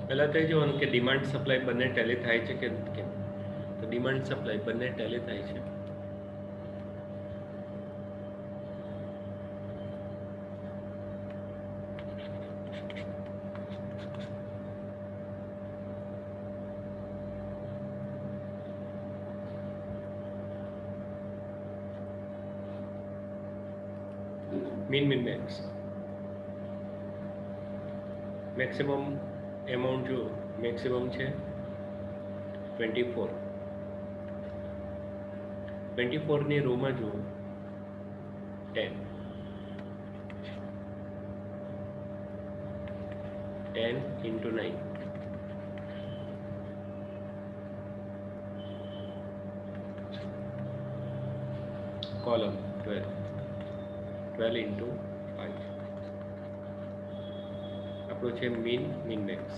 पहला तो जो કે ડિમાન્ડ સપ્લાય બંને ટેલી થાય છે કે કેમ? તો ડિમાન્ડ સપ્લાય બંને ટેલી થાય છે. Mean mean max maximum amount जो मैक्सिमम है 24 24 ની રો માં જુઓ 10 10 into 9 column 12 into 5 આપણો છે મીન મીન મેક્સ.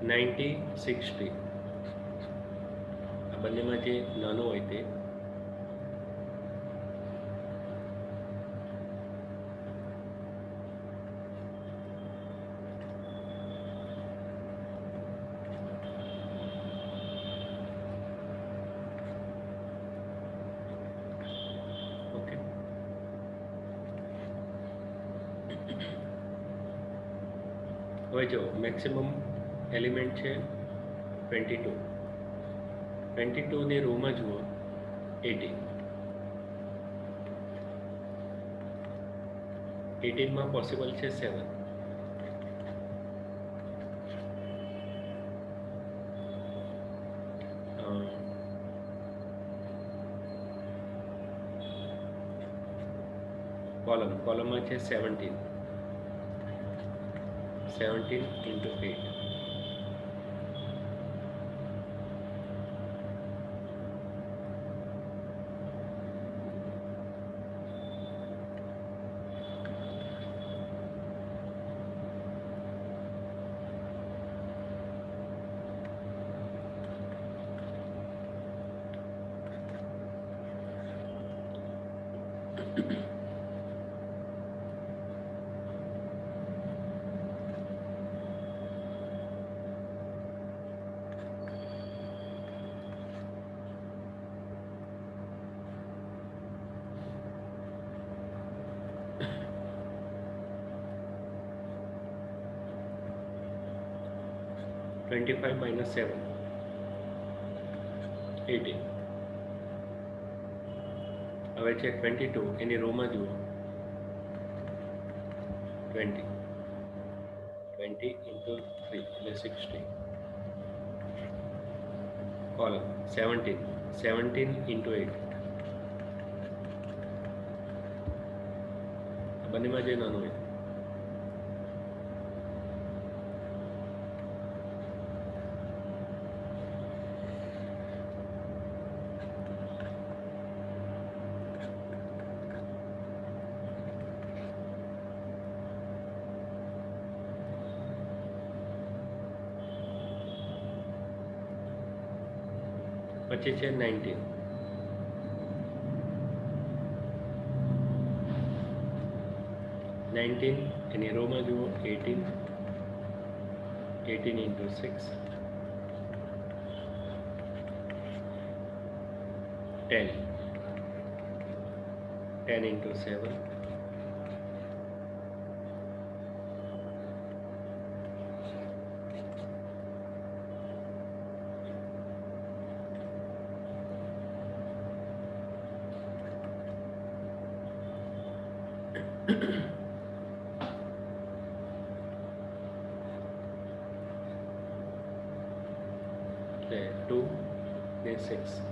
नाइन्टी 60 આ બંનેમાં જે નાનો હોય તે ઓકે. હવે જો મેક્સિમમ एलिमेंट है 22 22 ने रो में जुओ 18 18 में पॉसिबल है 7 कॉलम में है 17 into 8 25 minus 7 18 હવે છે 22 એની રો માં જુઓ 20 into 3 એટલે 60 column 17 into 8 બંનેમાં જે નાનું હોય પછી છે 19, એની રોમાં જુઓ 18, 18 into 6, 10, 10 into 7, 2 ને 6,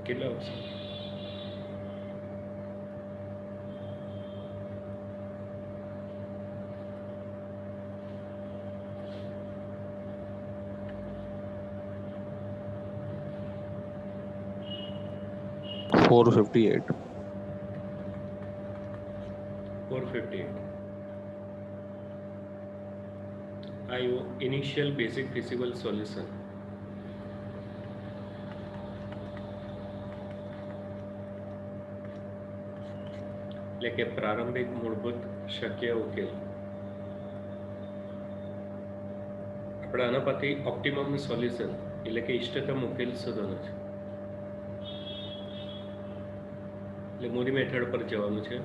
કેટલા આવશે? $458. 458. આયો ઇનિશિયલ બેઝિક ફિઝિબલ સોલ્યુશન. એટલે કે પ્રારંભિક મૂળભૂત શક્ય ઉકેલ. આપણે આના પરથી ઓપ્ટિમમ સોલ્યુશન એટલે કે ઇષ્ટતમ ઉકેલ શોધવાનો છે. એટલે મોરી મેથડ પર જવાનું છે.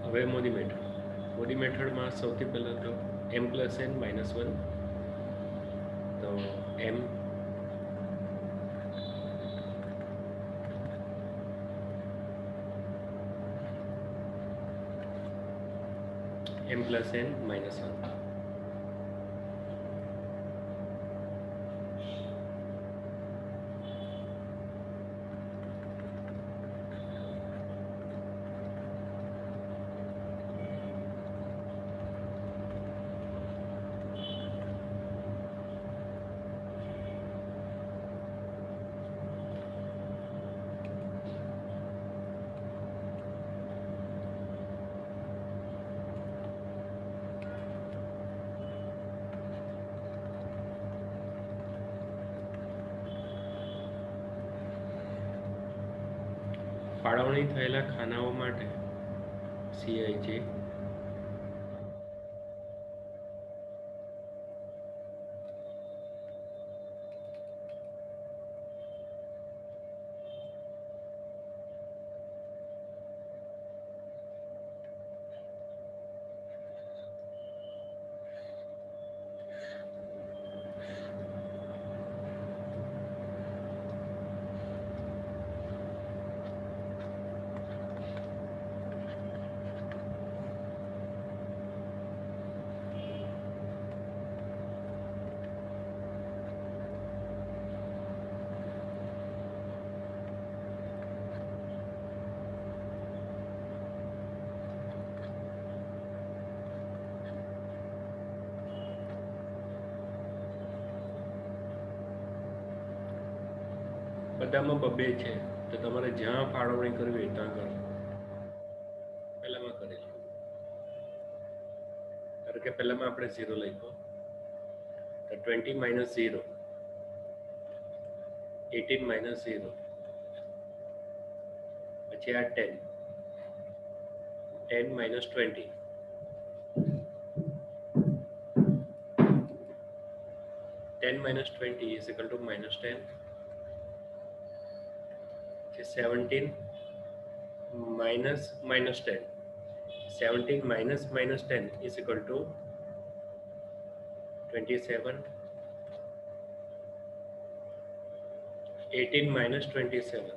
હવે મોદી મેથડમાં સૌથી પહેલાં તો m+n -1, તો m m+n -1, ફાળવણી થયેલા ખાનાઓ માટે CIJ બધામાં બબે છે તો તમારે જ્યાં ફાળવણી કરવી હોય ત્યાં કરો. પહેલામાં કરેલું ધારો કે પહેલામાં આપણે 0 લખ્યો તો 20 માઇનસ 0 18 માઇનસ 0 પછી આ 10 minus 20 10 minus 20 is equal to minus 10. 17 minus 10. 17 minus 10 is equal to 27. 18 minus 27.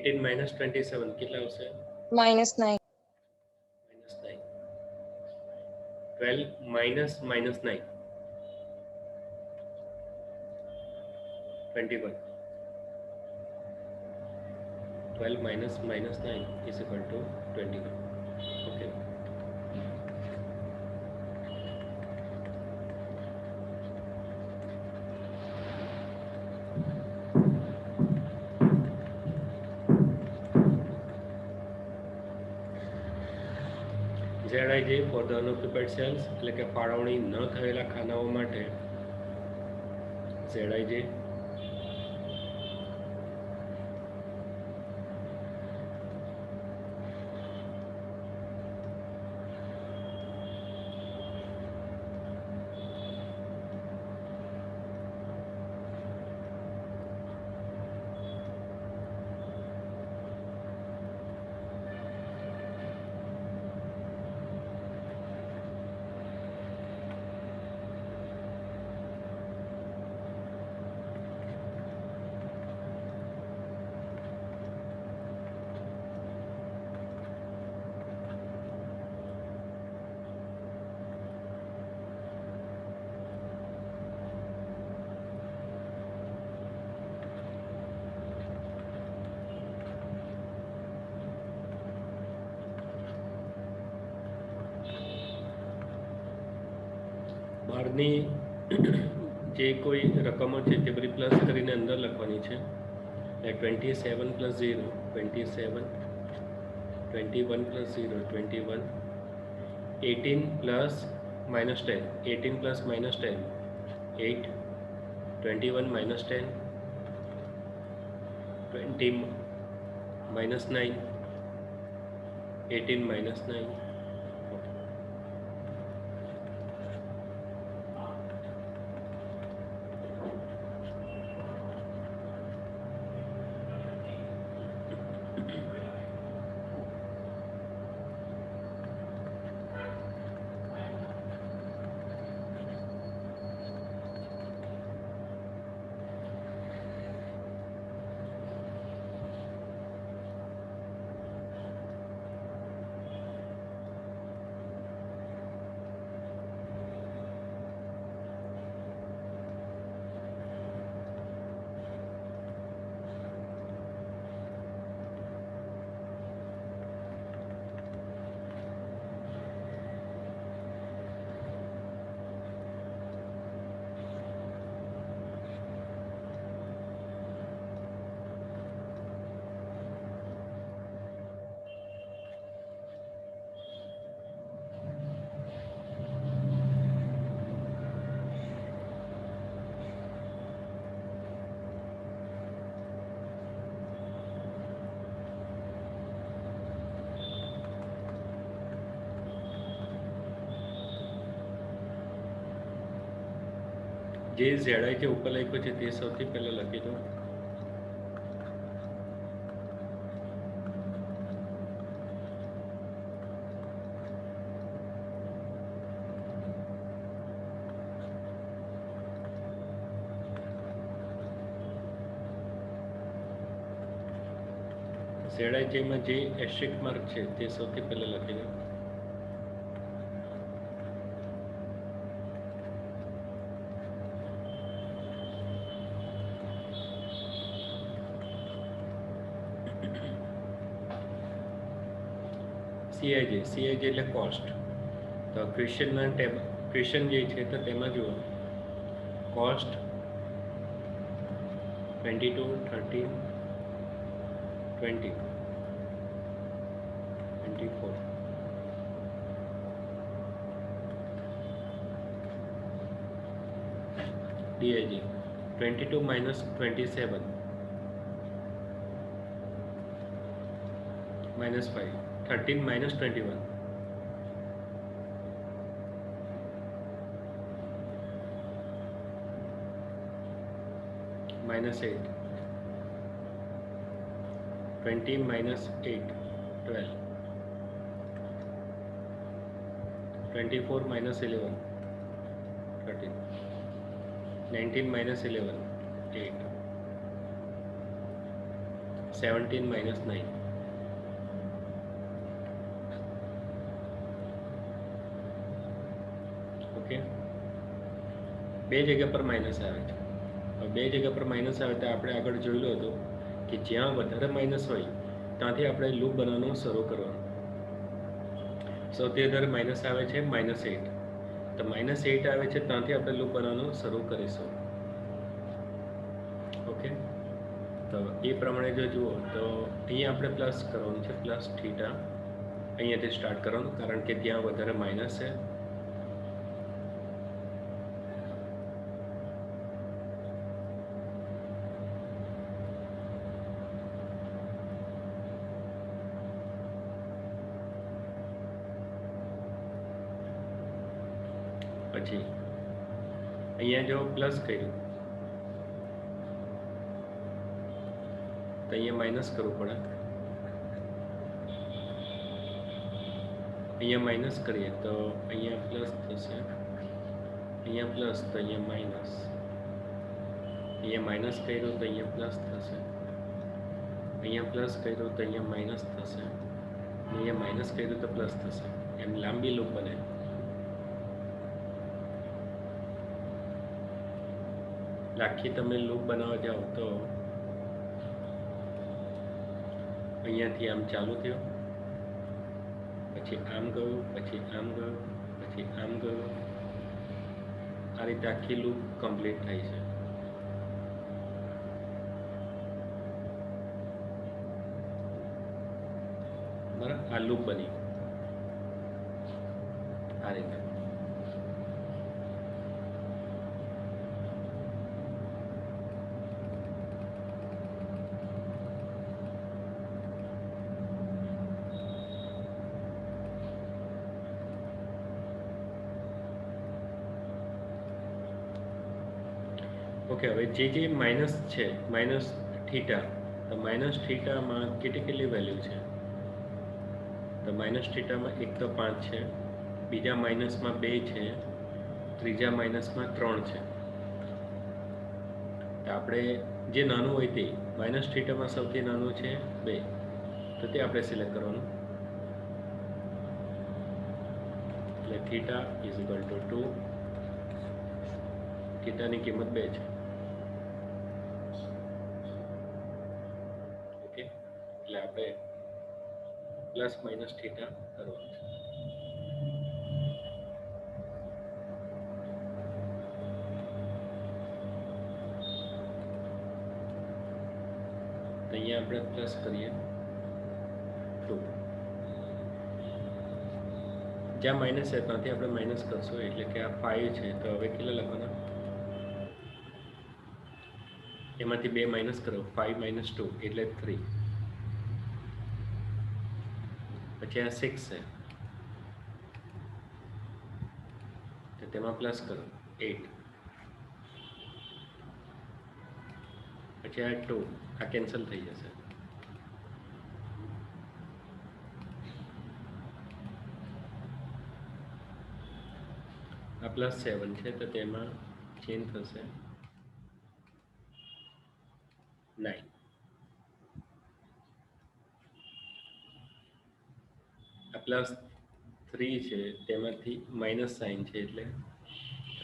18 minus 27 કેટલા આવશે? -9. -9. 12 minus 9. 21. 12 minus 9 is equal to 21. Okay. ZIJ for the unoccupied cells એટલે કે ફાળવણી ન થયેલા ખાનાઓ માટે ZIJ બહારની જે કોઈ રકમો છે તે બધી પ્લસ કરીને અંદર લખવાની છે. 27 plus 0 27, 21 plus 0 21, 18 plus minus 10 18 plus minus 10 8, 21 minus 10 20 minus 9 18 minus 9. જે ઝેડાઈ જે ઉપર લખ્યું છે તે સૌથી પહેલાં લખી દો. ઝેડાઈ જેમાં જે એસ્ટ્રિક માર્ક છે તે સૌથી પહેલાં લખી દો. સીઆઈજે એટલે કોસ્ટ. તો ક્વેશ્ચન જે છે તો તેમાં જુઓ cost 22, 13, 20, 24. DIG 22 minus 27 minus 5, 13 minus 21, minus 8, 20 minus 8, 12, 24 minus 11, 13, 19 minus 11, 8, 17 minus 9. Okay, બે જગ્યા પર માઇનસ આવે છે. બે જગ્યા પર માઇનસ આવે તો આપણે આગળ જોયેલું હતું કે જ્યાં વધારે માઇનસ હોય ત્યાંથી આપણે લૂપ બનાવવાનું શરૂ કરવાનું. સૌથી વધારે માઇનસ આવે છે -8, તો -8 આવે છે ત્યાંથી આપણે લૂપ બનાવવાનું શરૂ કરીશું. ઓકે, તો એ પ્રમાણે જો જુઓ તો અહીંયા આપણે પ્લસ કરવાનું છે, પ્લસ થીટા અહીંયાથી સ્ટાર્ટ કરવાનું, કારણ કે ત્યાં વધારે માઇનસ છે. પછી અહીંયા જો પ્લસ કર્યું તો અહીંયા માઇનસ કરવું પડે. અહીંયા માઇનસ કરીએ તો અહીંયા પ્લસ થશે, અહીંયા પ્લસ તો અહીંયા માઇનસ, અહીંયા માઇનસ કર્યું તો અહીંયા પ્લસ થશે, અહીંયા પ્લસ કર્યું તો અહીંયા માઇનસ થશે, અહીંયા માઇનસ કર્યું તો પ્લસ થશે. એમ લાંબી લૂપ બને. આખી તમે લૂપ બનાવવા જાઓ તો અહીંયાથી આમ ચાલુ થયો, પછી આમ ગયું, પછી આમ ગયું, પછી આમ ગયું. આ રીતે આખી લૂપ કમ્પ્લીટ થાય છે. બરાબર, આ લૂપ બની આ રીતે. ઓકે, હવે જે માઇનસ છે, માઇનસ થીટા, તો માઇનસ થીટામાં કેટલી વેલ્યુ છે? તો માઇનસ થીટામાં એક તો 5 છે, બીજા માઇનસમાં 2 છે, ત્રીજા માઇનસમાં 3 છે. તો આપણે જે નાનું હોય તે માઇનસ થીટામાં સૌથી નાનું છે 2, તો તે આપણે સિલેક્ટ કરવાનું. એટલે થીટા ઇઝ ઇક્વલ ટુ 2, થીટાની કિંમત 2 છે. ઓકે, એટલે આપણે પ્લસ માઇનસ થીટા કરવાનું છે. અહીંયા આપણે પ્લસ કરીએ 2, જ્યાં માઇનસ છે ત્યાંથી આપણે માઇનસ કરશું, એટલે કે આ 5 છે. તો હવે કેટલા લખવાના? એમાંથી 2 માઇનસ કરો, 5 minus 2 એટલે 3. પછી આ 6 છે તો તેમાં પ્લસ કરો 8. પછી આ 2 આ કેન્સલ થઈ જશે. આ +7 છે તો તેમાં ચેન્જ થશે 9. આ +3 છે તેમાંથી માઇનસ સાઇન છે એટલે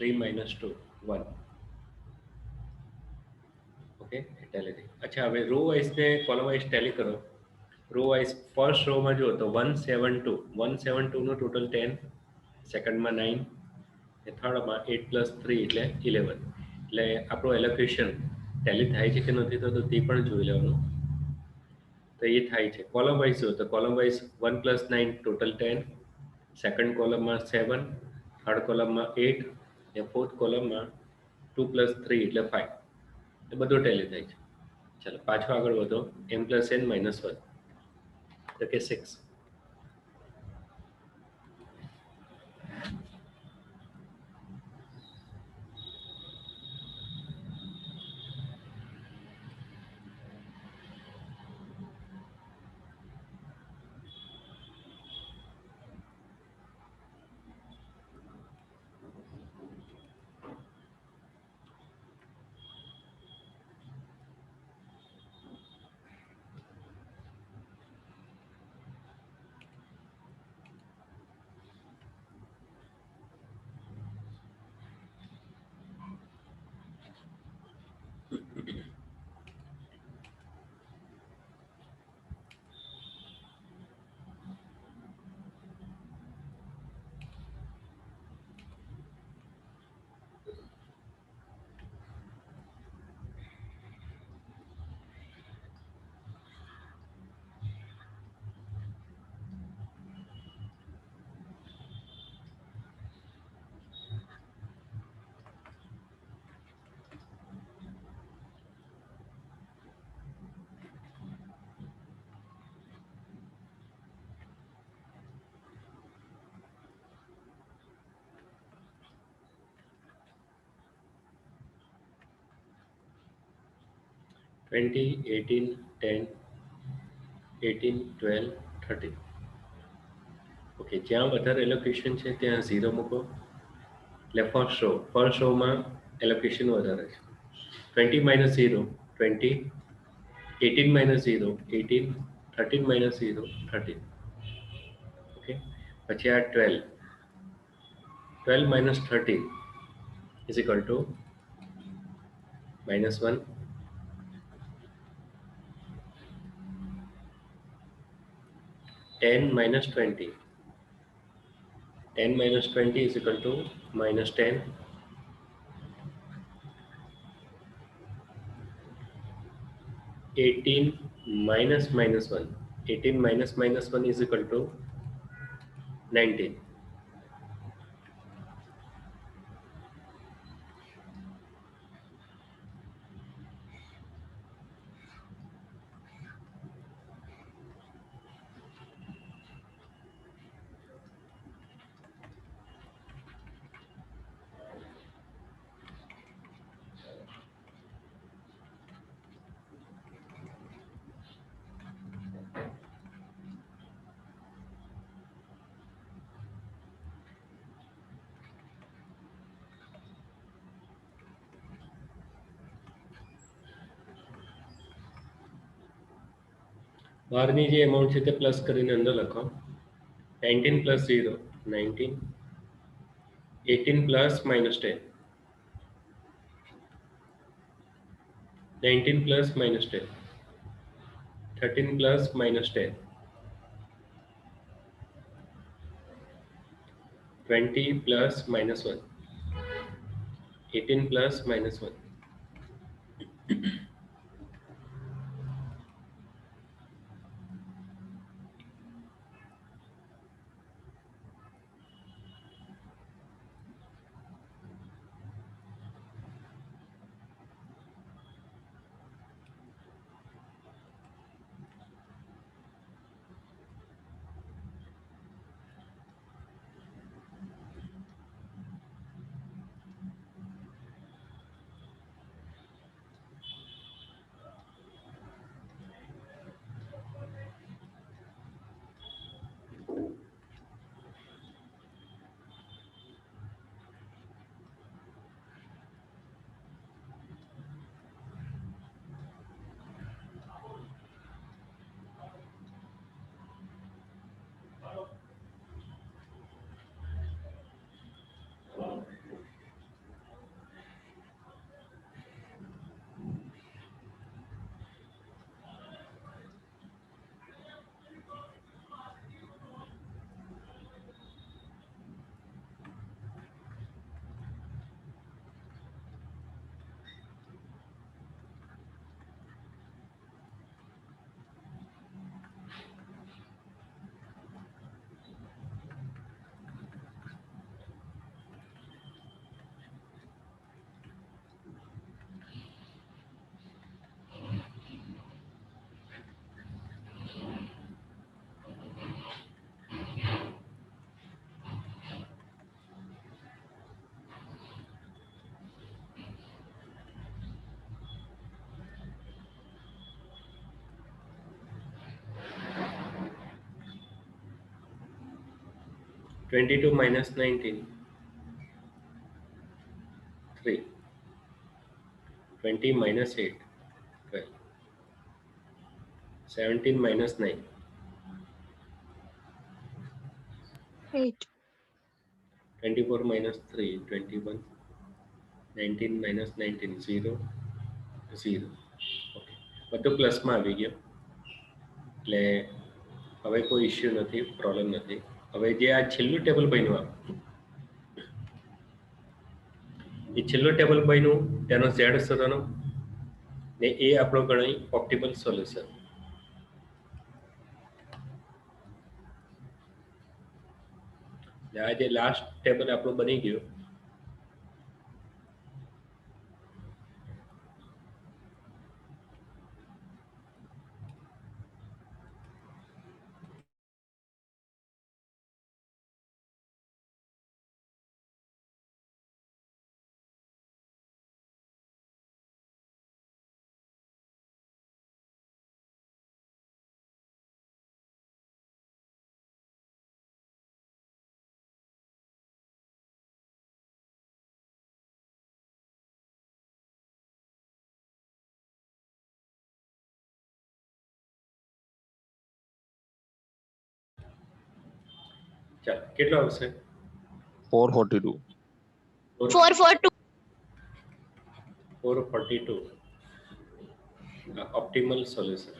3 - 2 1. Okay Tally. અચ્છા હવે રો વાઇઝ ને કોલમ વાઇઝ ટેલી કરો. રો વાઇઝ ફર્સ્ટ રોમાં જુઓ તો 172 નો ટોટલ 10, સેકન્ડમાં 9 ને થર્ડમાં 8 + 3 એટલે 11. એટલે આપણું એલોકેશન ટેલી થાય છે કે નથી થતું તે પણ જોઈ લેવાનું. તો એ થાય છે. કોલમ વાઇઝ જુઓ તો કોલમ વાઇઝ 1 + 9 ટોટલ 10, સેકન્ડ કોલમમાં 7, થર્ડ કોલમમાં 8 ને ફોર્થ કોલમમાં 2 + 3 એટલે 5. એ બધું ટેલી થાય છે. ચાલો પાછો આગળ વધો. m + n - 1 તો કે 6. ट्वेंटी 18 10 18 12 13. ઓકે જ્યાં વધારે એલોકેશન છે ત્યાં 0 મૂકો. એટલે ફર્સ્ટ રોમાં એલોકેશન વધારે છે. 20 - 0 20, 18 - 0 18, 13 - 0 13. ઓકે પછી આ 12 12 - 13 = -1. 10 - 20 10 - 20 = -10. 18 - -1 18 - -1 = 19. બહારની જે અમાઉન્ટ છે તે પ્લસ કરીને અંદર લખો. 19 + 0 19, 18 + -10 19 + -10 13 + -10 20 + -1 18 + -1. 22 minus 19, 3. 20 minus 8, 12. 17 minus 9, 8. 24 minus 3, 21. 19 minus 19, 0, 0. Okay, બધું પ્લસમાં આવી ગયું એટલે હવે કોઈ ઇશ્યુ નથી, પ્રોબ્લેમ નથી. હવે જે આ છેલ્લું ટેબલ બન્યું એ છેલ્લું ટેબલ બન્યું તેનો ઝેડ શોધવાનો ને એ આપણો ગણાય ઓપ્ટિમલ સોલ્યુશન. આ જે લાસ્ટ ટેબલ આપણું બની ગયું ચાલો કેટલો આવશે? 442. 442. 442 ઓપ્ટિમલ સોલ્યુશન.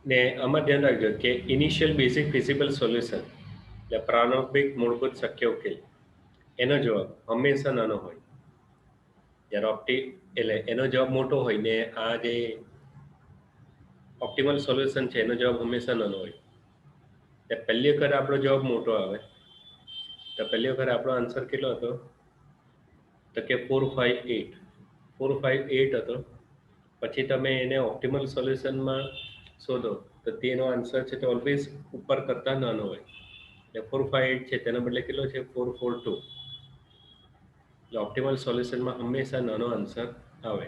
ને આમાં ધ્યાન રાખજો કે ઇનિશિયલ બેઝિક ફિઝિબલ સોલ્યુશન એટલે પ્રારંભિક મૂળભૂત શક્ય ઉકેલ એનો જવાબ હંમેશા નાનો હોય. જ્યારે એટલે એનો જવાબ મોટો હોય ને આ જે ઓપ્ટિમલ સોલ્યુશન છે એનો જવાબ હંમેશા નાનો હોય. એટલે પહેલી વખત આપણો જવાબ મોટો આવે તો પહેલી વખત આપણો આન્સર કેટલો હતો? તો કે 458. 458 હતો. પછી તમે એને ઓપ્ટિમલ સોલ્યુશનમાં શોધો તો તેનો આન્સર છે તે ઓલવેઝ ઉપર કરતાં નાનો હોય. એટલે 458 છે તેના બદલે કેટલો છે? 442. એટલે ઓપ્ટિમલ સોલ્યુશનમાં હંમેશા નાનો આન્સર આવે.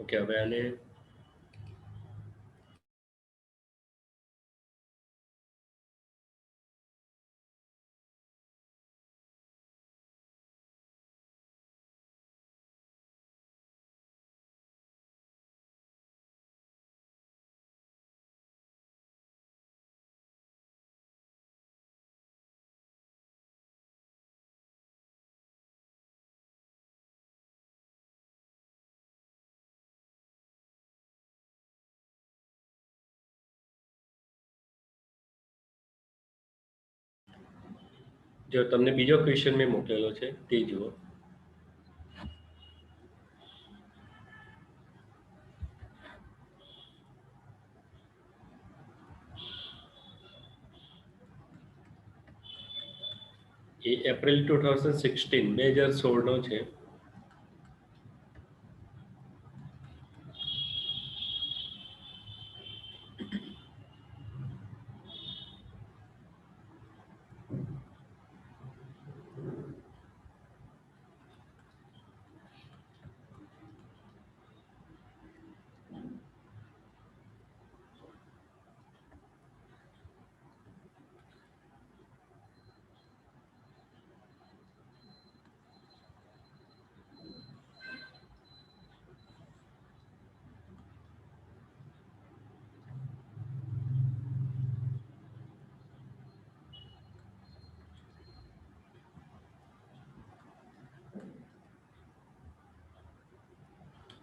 ઓકે, હવે આને જો તમને બીજો ક્વેશ્ચન મેં મોકલેલો છે તે જુઓ. એ એપ્રિલ 2016 2016નો છે.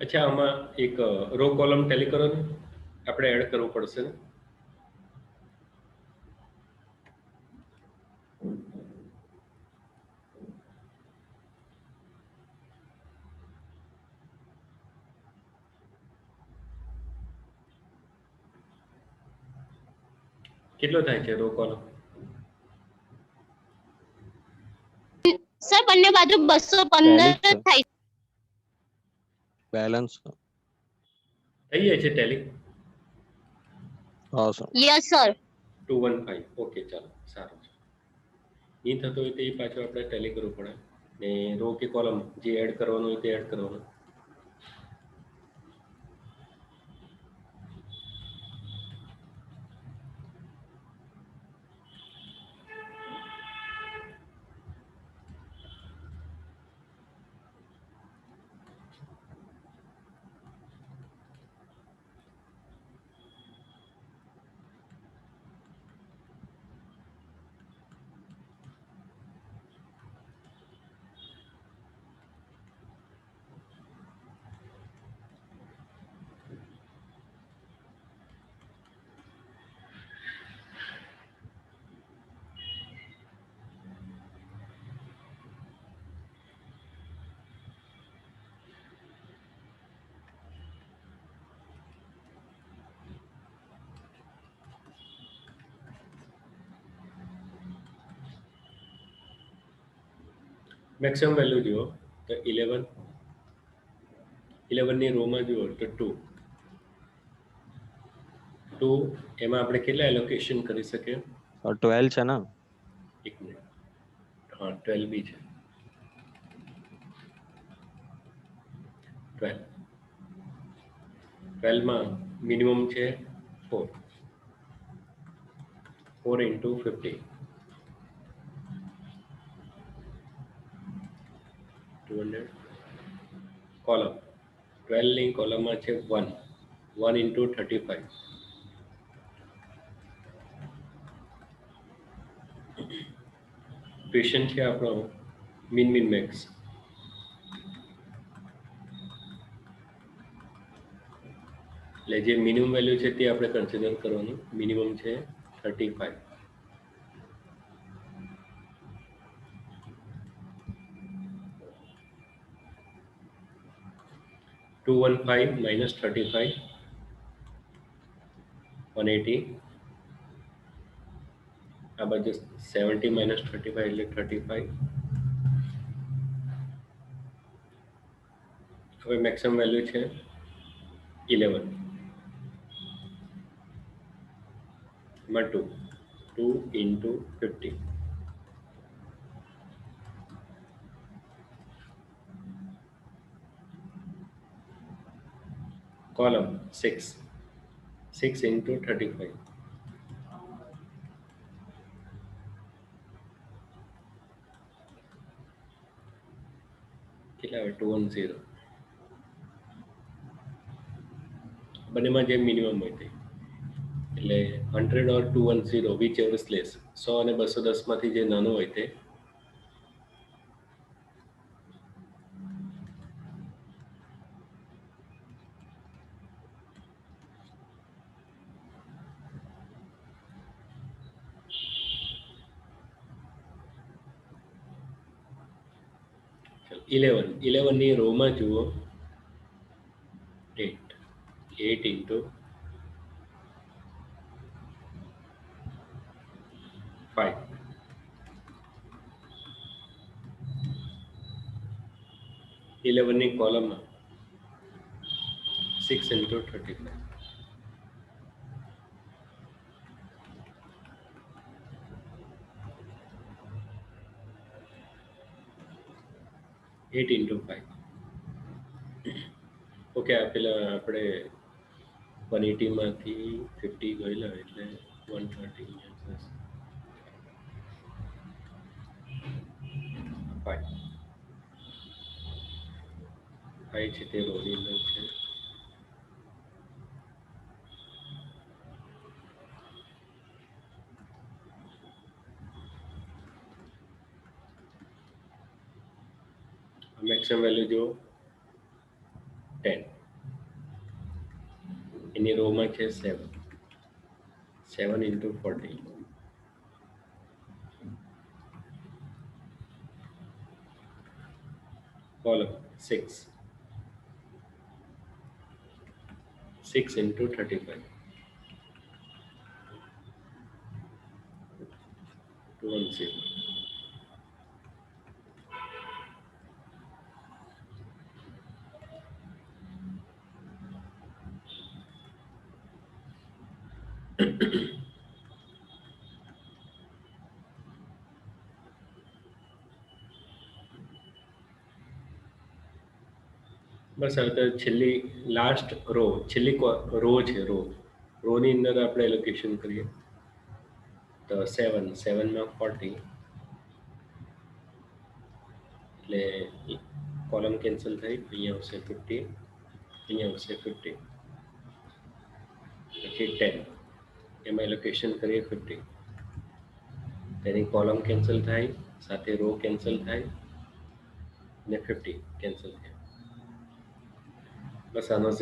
अच्छा આમાં એક રો કોલમ ટેલી કરો ને, આપણે એડ કરવું પડશે ને. કેટલો થાય છે રો કોલમ? સર બંને બાજુ 215 Tally છે. થાય. બેલેન્સ થઈ જાય છે ટેલી? હા સર. Yes sir. 215 ઓકે, ચાલો સારું છે. નહીં થતો હોય તો એ પાછું આપણે ટેલી કરવું પડે ને રો કે કોલમ જે એડ કરવાનું હોય તે એડ કરવાનું. મેક્સિમમ વેલ્યુ જુઓ તો 11 ની રોમાં જુઓ તો 2 એમાં આપણે કેટલા એલોકેશન કરી શકીએ? 12 છે ને. એક મિનિટ, હા 12 બી છે. 12 માં મિનિમમ છે 4 into 50 200 કોલમ 12 ની કોલમમાં છે 1 into 35 ક્વેશ્ચન છે આપણો મિન મેક્સ. એટલે જે મિનિમમ વેલ્યુ છે તે આપણે કન્સિડર કરવાનું. મિનિમમ છે 35. -215 -35 180. આ બાજુ 70 -35 એટલે 35. હવે મેક્સિમમ વેલ્યુ છે 11 માં 2 into 50 column 6 into 35 કેટલા આવે? 210. બંનેમાં જે મિનિમમ હોય તે એટલે 100 or 210 whichever is less. 100 અને 210 માંથી જે નાનું હોય તે. ચાલો 11 ની રોમાં જુઓ 8 into 5 11 ની કોલમમાં 6 into 35 8 into 5. ઓકે, આ પેલા આપણે 180 માંથી 50 ગયેલા એટલે 130 5 છે તે રોની અંદર છે. મેક્સિમમ વેલ્યુ જો 10. એની રોમાં છે 7 7 into 40 column 6 6 into 35 210 બસ હવે તો છેલ્લી લાસ્ટ રો છેલ્લી રો છે રોની અંદર આપણે એલોકેશન કરીએ તો 7 માં 40 એટલે કોલમ કેન્સલ થઈ અહીંયા આવશે 50 અહીંયા આવશે 50 પછી 10 એમાં એલોકેશન કરીએ 50 તેની કોલમ કેન્સલ થાય સાથે રો કેન્સલ થાય અને 50 કેન્સલ થાય બસ આનો Z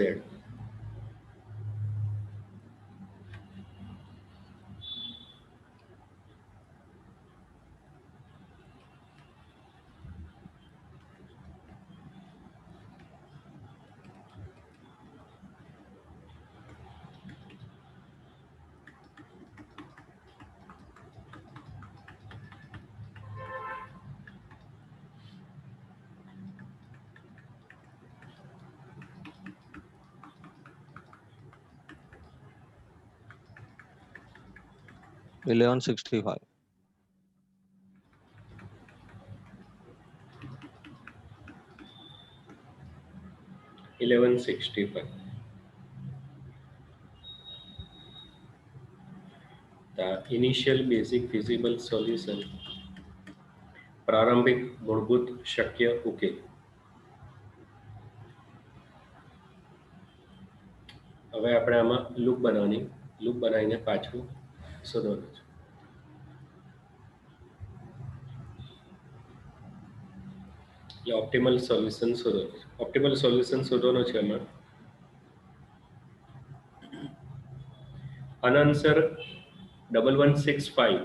1165. 1165 The initial basic feasible solution પ્રારંભિક મૂળભૂત શક્ય ઉકેલ હવે આપણે આમાં લૂપ બનાવીને પાછું શોધવાનું છે એટલે ઓપ્ટિમલ સોલ્યુશન શોધવાનો છે આમાં આનો આન્સર 1165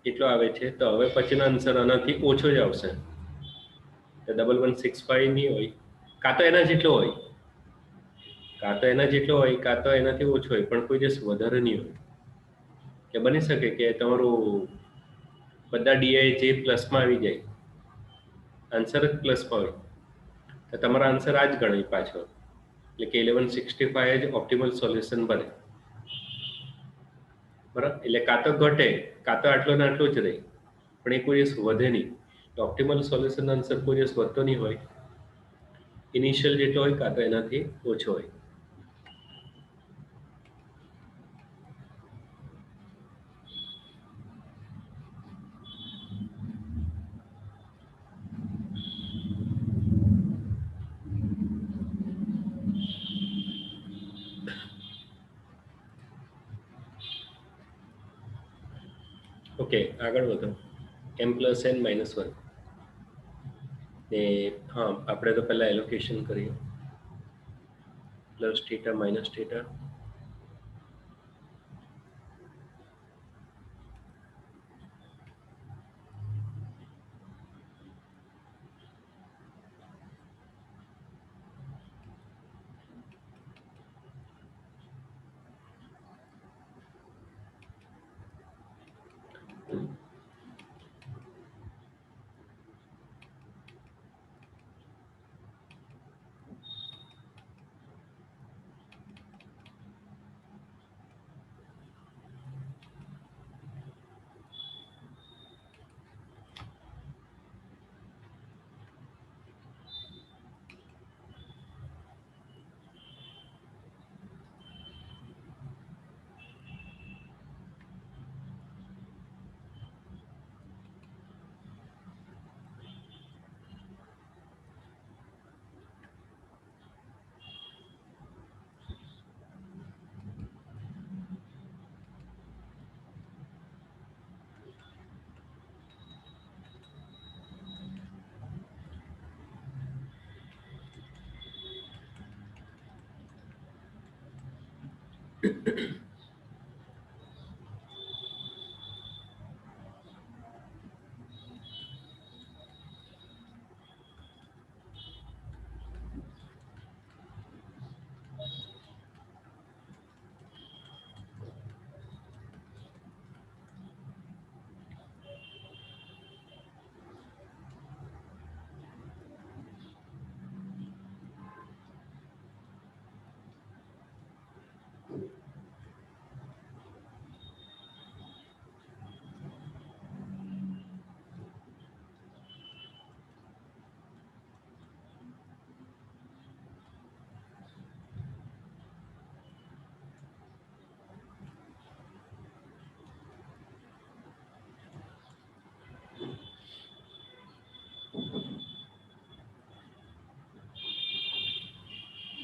એટલો આવે છે તો હવે પછીનો આન્સર આનાથી ઓછો જ આવશે તો 1165 નહીં હોય કાં તો એના જેટલો હોય કાં તો એનાથી ઓછો હોય પણ કોઈ દિવસ વધારે નહીં હોય કે બની શકે કે તમારું બધા ડીઆઈ જે પ્લસમાં આવી જાય આન્સર જ પ્લસમાં હોય તો તમારો આન્સર આ જ ગણાય પાછો એટલે કે 1165 જ ઓપ્ટિમલ સોલ્યુશન બને બરાબર એટલે કાં તો ઘટે કાં તો આટલો ને આટલો જ રહે પણ એ કોઈ દિવસ વધે નહીં ઓપ્ટિમલ સોલ્યુશન આન્સર કોઈ દિવસ વધતો નહીં હોય ઇનિશિયલ જેટલો હોય કાં તો એનાથી ઓછો હોય ઓકે આગળ વધો m + n - 1 ને હા આપણે તો પહેલા એલોકેશન કરીએ +θ - θ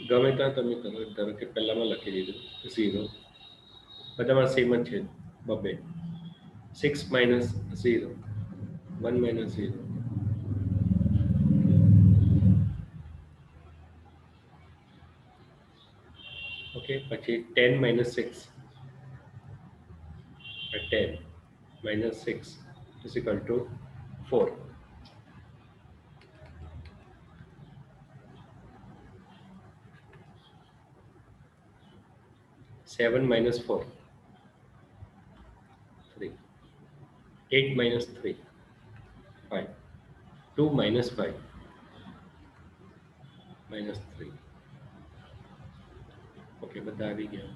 ગમે ત્યાં તમે કરો, ધારો કે પહેલામાં લખી દીધું 0, બધામાં સેમ જ છે બબે. 6 માઇનસ 0, 1 માઇનસ 0. ઓકે, પછી 10 minus 6, 10 minus 6 is equal to 4. 7 minus 4, 3. 8 minus 3, 5. 2 minus 5, minus 3. Okay, બધા આવી ગયા.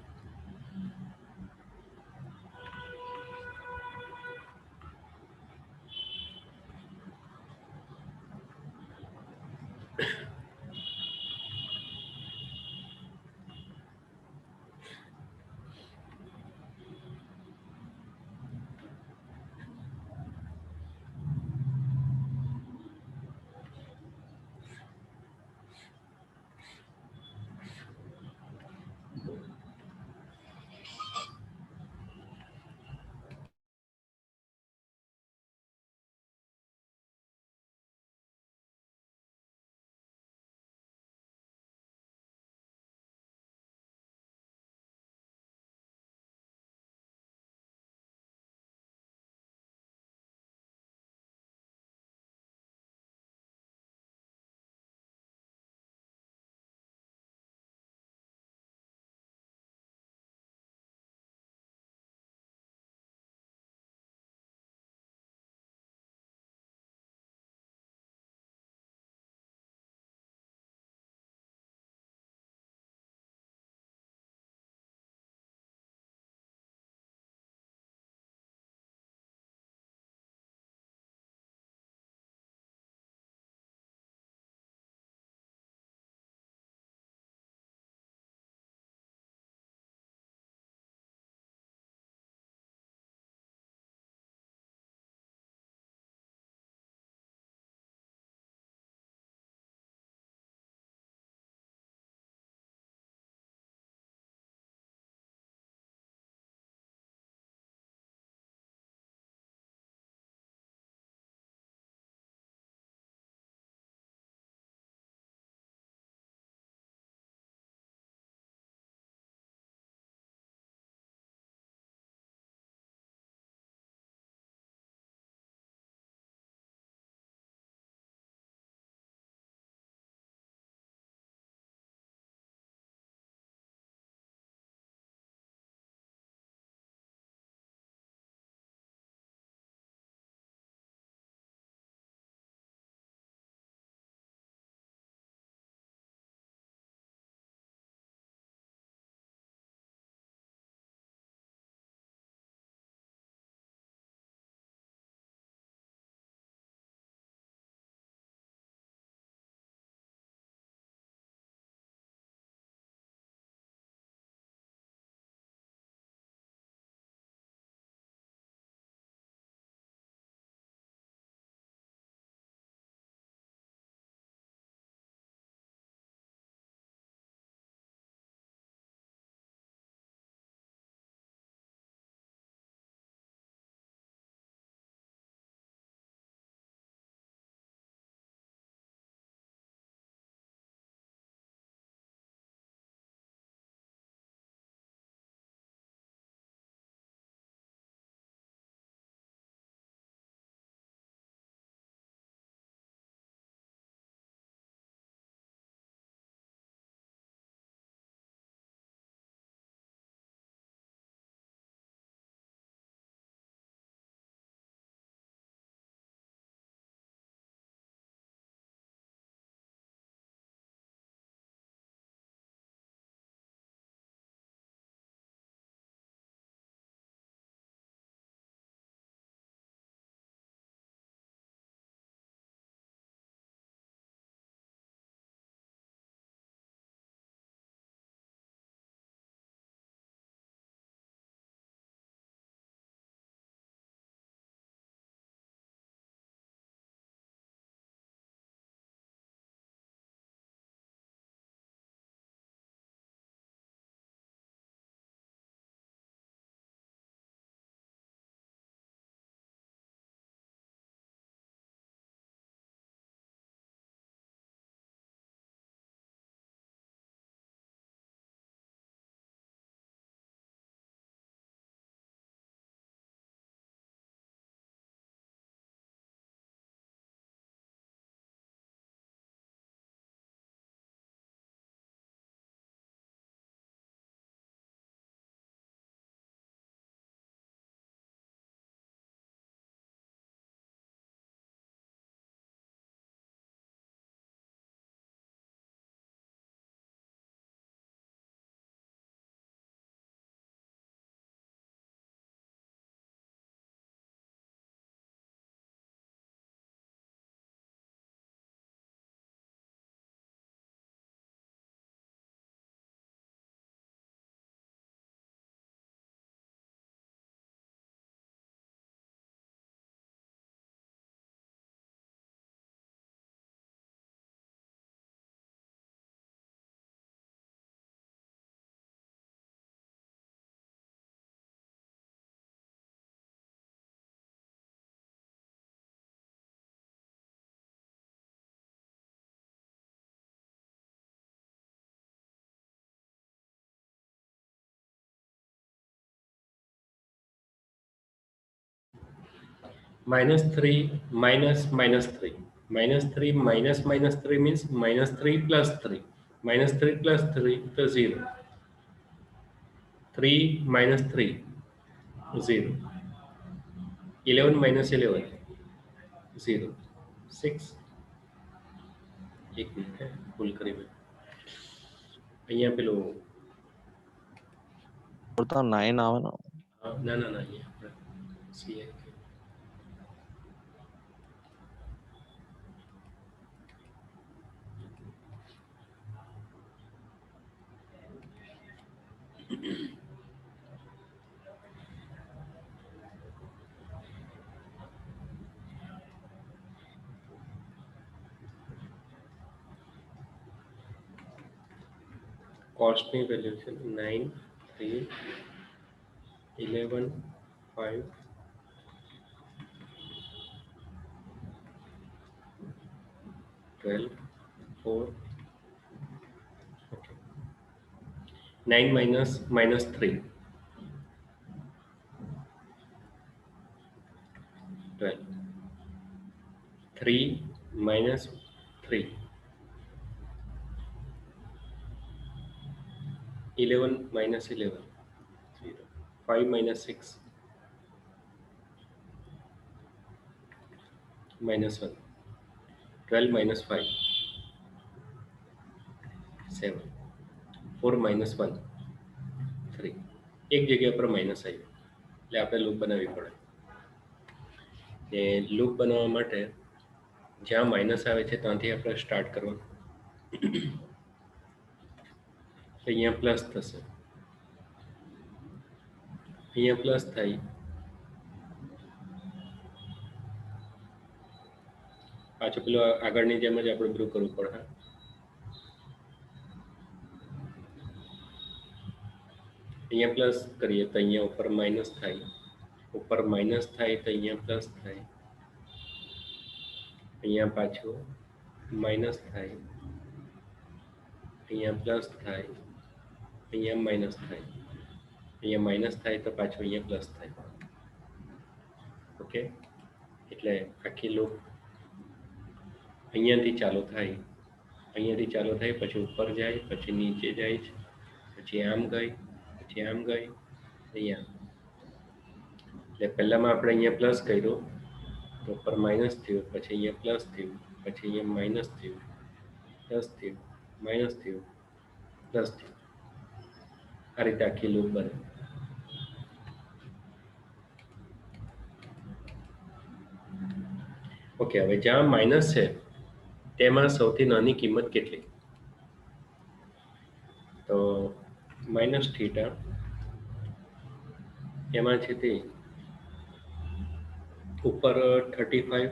-3 -3 -3 -3 means -3 plus 3 -3 plus 3 तो 0 3 minus 3 0 11 minus 11 0 6 एक मिनट है फुल કરી મેં અહીંયા પેલો પડતા 9 આવે ને ના ના ના અહીંયા આપણે CI કોસ્ટની વેલ્યુ છે 9 3 11 5 12 4 okay 9 minus 3 12 3 minus 3 11 minus 11 0 5 minus 6 minus 1 12 minus 5 7 4 minus 1 3 એક જગ્યા પર માઇનસ આવ્યું એટલે આપણે લૂપ બનાવવી પડે એ લૂપ બનાવવા માટે જ્યાં માઇનસ આવે છે ત્યાંથી આપણે સ્ટાર્ટ કરવાનું અહીંયા પ્લસ થશે અહીંયા પ્લસ થાય પાછું પેલું આગળની જેમ જ આપણે બ્રુ કરવું પડે અહીંયા પ્લસ કરીએ તો અહીંયા ઉપર માઇનસ થાય ઉપર માઇનસ થાય તો અહીંયા પ્લસ થાય અહીંયા પાછું માઇનસ થાય અહીંયા પ્લસ થાય અહીંયા માઇનસ થાય અહીંયા માઇનસ થાય તો પાછું અહીંયા પ્લસ થાય ઓકે એટલે આખી લૂપ અહીંયાથી ચાલુ થાય પછી ઉપર જાય પછી નીચે જાય છે પછી આમ ગઈ પછી આમ ગઈ અહીંયા એટલે પહેલામાં આપણે અહીંયા પ્લસ કર્યું તો ઉપર માઇનસ થયું પછી અહીંયા પ્લસ થયું પછી અહીંયા માઇનસ થયું પ્લસ થયું માઇનસ થયું પ્લસ થયું આ રીતે આખી લૂપ બને ઓકે હવે જ્યાં માઇનસ છે તેમાં સૌથી નાની કિંમત કેટલી તો માઇનસ થીટા એમાં છે તે ઉપર 35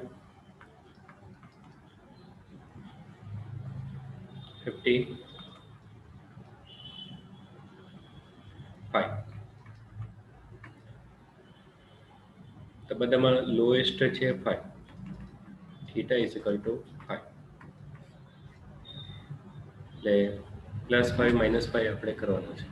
55 તો બધામાં લોએસ્ટ છે 5 થીટા ઇઝ ઇક્વલ ટુ 5 એટલે +5 -5 આપણે કરવાનું છે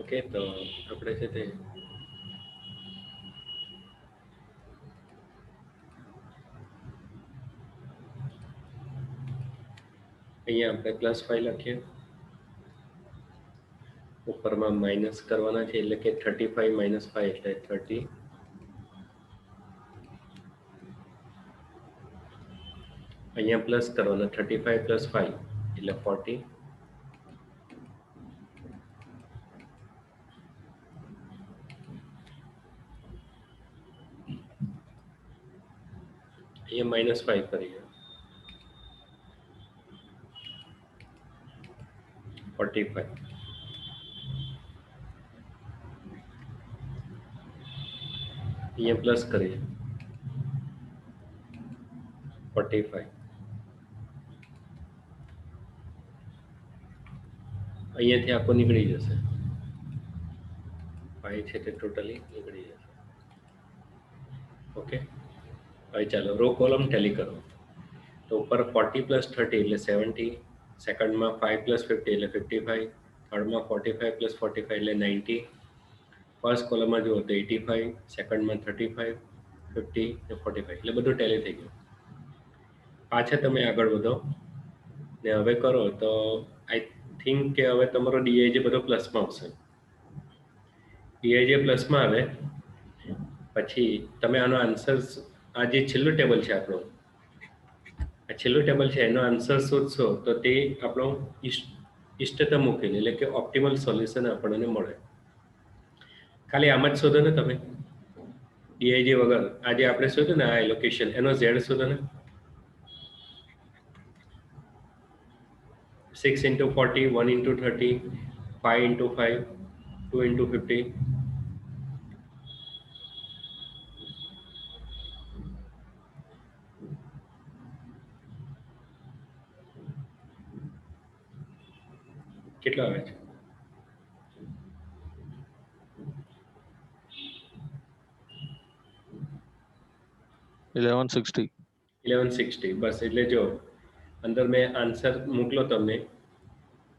ઓકે તો આપણે છે તે અહીંયા આપણે +5 લખીએ ઉપરમાં માઇનસ કરવાના છે એટલે કે 35 - 5 એટલે 30 અહીંયા પ્લસ કરવાના 35 + 5 એટલે 40 અહીંયા -5 કરીએ 45 અહીંયા પ્લસ કરીએ 45 અહીંયાથી આખો નીકળી જશે 5 છે તે ટોટલી નીકળી જશે ઓકે હવે ચાલો રો કોલમ ટેલી કરો તો ઉપર 40 + 30 એટલે 70 સેકન્ડમાં 5 + 50 એટલે 55 થર્ડમાં 45 પ્લસ 45 એટલે 90. ફર્સ્ટ કોલમમાં જુઓ તો 85, સેકન્ડમાં 35, 50 ને 45 એટલે બધું ટેલી થઈ ગયું. પાછા તમે આગળ વધો ને હવે કરો તો આઈ થિંક કે હવે તમારો ડીઆઈજે બધો પ્લસમાં આવશે. ડીઆઈજે પ્લસમાં આવે પછી તમે આનો આન્સર, આ જે છેલ્લું ટેબલ છે આપણું, આ છેલ્લું ટેબલ છે એનો આન્સર શોધશો તો તે આપણો ઇષ્ટતમ ઉકેલ એટલે કે ઓપ્ટિમલ સોલ્યુશન આપણને મળે. ખાલી આમ જ શોધો ને તમે ડીઆઈજે વગર. આજે આપણે શોધ્યું ને આ એલોકેશન, એનો ઝેડ શોધો ને. 6 into 40, 1 into 30, 5 into 5, 2 into 50. કેટલો આવે છે? 1160. 1160. બસ એટલે જો અંદર મેં આન્સર મોકલો તમને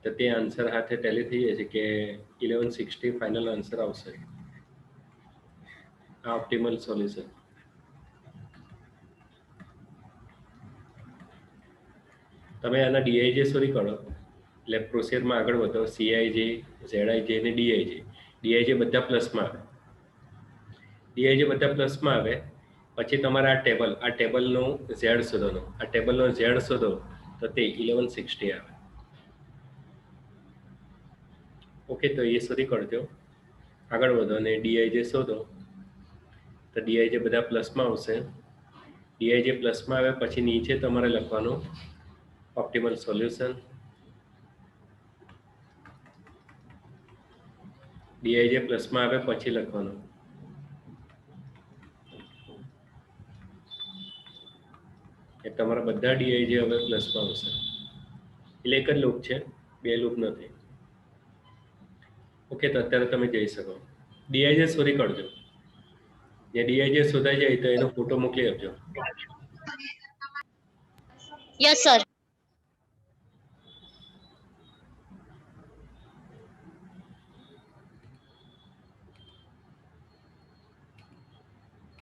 તો તે આન્સર હાથે ટેલી થઈ જાય છે કે 1160 ફાઇનલ આન્સર આવશે. આ ઓપ્ટિમલ સોલ્યુશન. તમે આના ડીઆઈજે શોધી કાઢો એટલે પ્રોસેસમાં આગળ વધો. સીઆઈજે, ઝેડઆઈજે અને ડીઆઈજે. ડીઆઈજે બધા પ્લસમાં આવે. ડીઆઈજે બધા પ્લસમાં આવે પછી તમારા આ ટેબલનો ઝેડ શોધવાનો. આ ટેબલનો ઝેડ શોધો તો તે 1160 આવે. ઓકે, તો એ શોધી કાઢજો. આગળ વધો અને ડીઆઈજે શોધો તો ડીઆઈજે બધા પ્લસમાં આવશે. ડીઆઈજે પ્લસમાં આવે પછી નીચે તમારે લખવાનું ઓપ્ટિમલ સોલ્યુશન. ડીઆઈજે પ્લસમાં આવે પછી લખવાનું એ તમારા બધા ડીઆઈજે હવે પ્લસમાં આવશે. એટલે એક જ લૂપ છે, બે લૂપ નથી. ઓકે, તો અત્યારે તમે જઈ શકો. ડીઆઈજે શોધી કાઢજો. જે ડીઆઈજે શોધાઈ જાય તો એનો ફોટો મોકલી આપજો. Yes, sir.